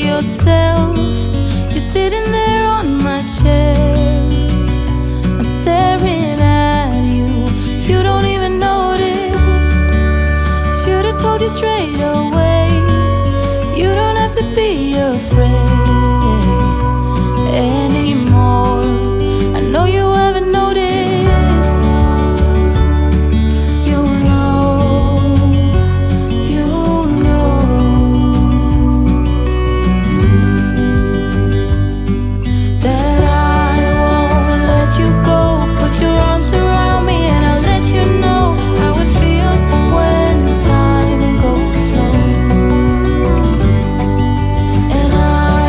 yourself. You're sitting there on my chair. I'm staring at you. You don't even notice. Should've told you straight away. You don't have to be afraid anymore. I know you haven't noticed. You know that I won't let you go. Put your arms around me and I'll let you know how it feels when time goes slow. And I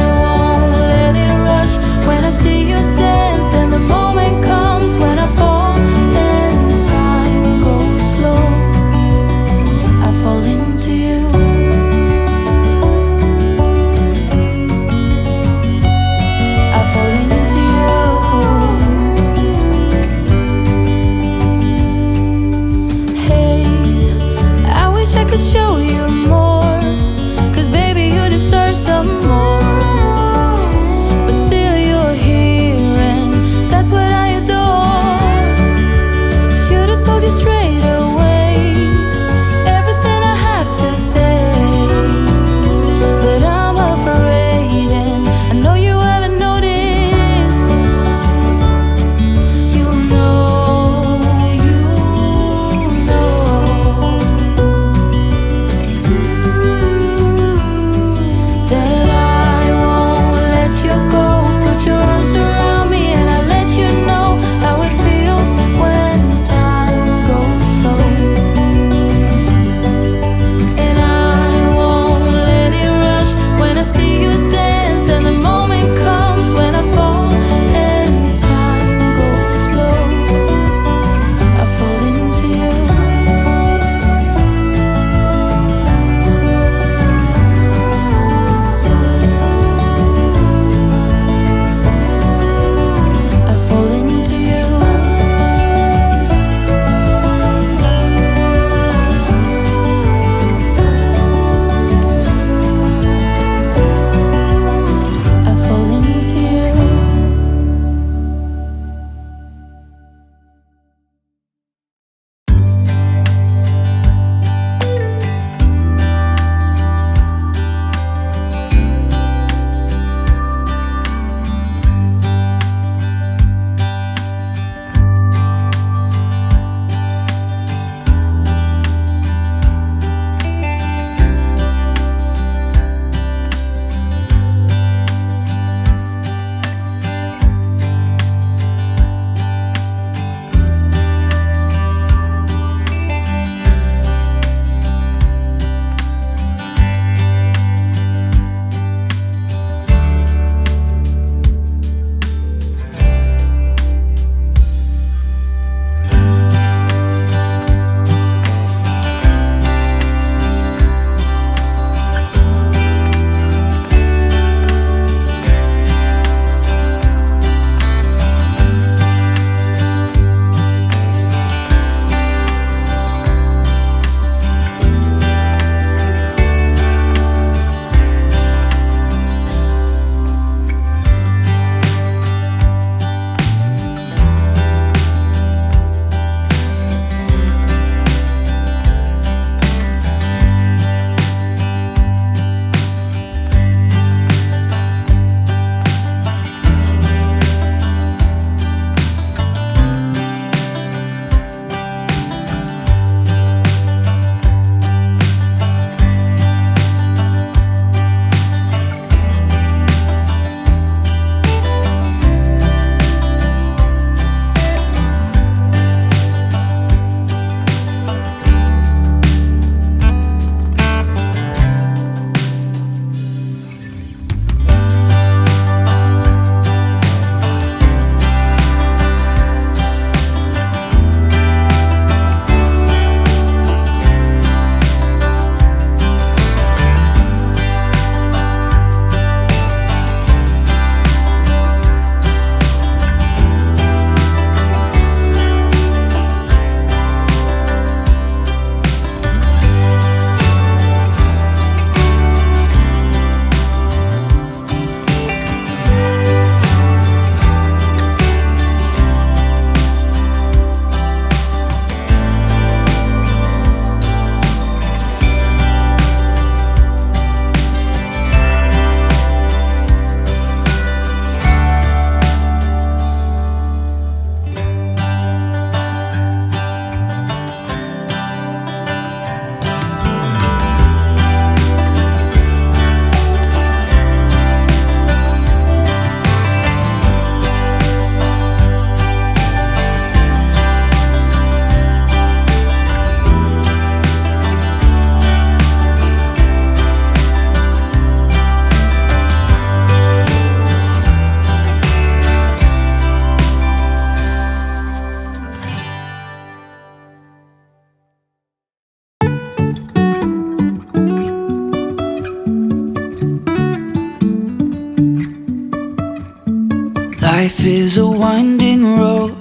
Life is a winding road,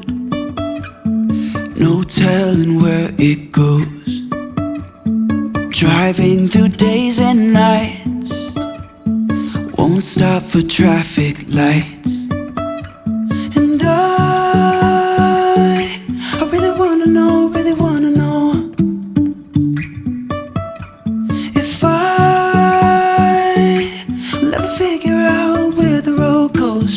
no telling where it goes. Driving through days and nights, won't stop for traffic lights. And I really wanna know, really wanna know if I will ever figure out where the road goes.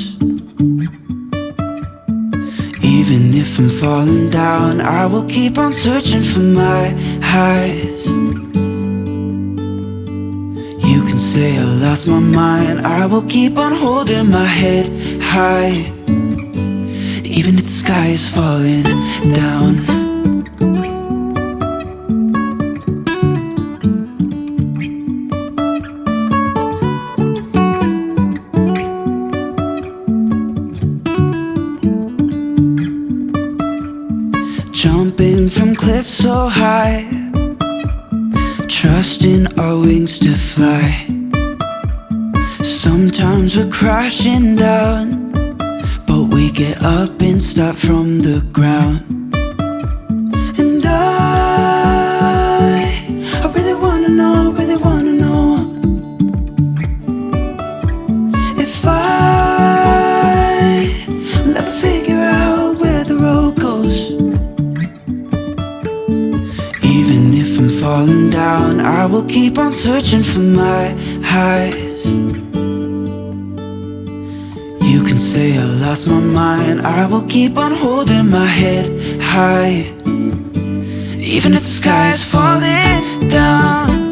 Even if I'm falling down, I will keep on searching for my highs. You can say I lost my mind, I will keep on holding my head high, even if the sky is falling down. Jumping from cliffs so high, trusting our wings to fly. Sometimes we're crashing down, but we get up and start from the ground. And I really wanna know, really wanna know if I will ever figure out where the road goes. Even if I'm falling down, I will keep on searching for my highs. You can say I lost my mind, I will keep on holding my head high, even if the sky is falling down.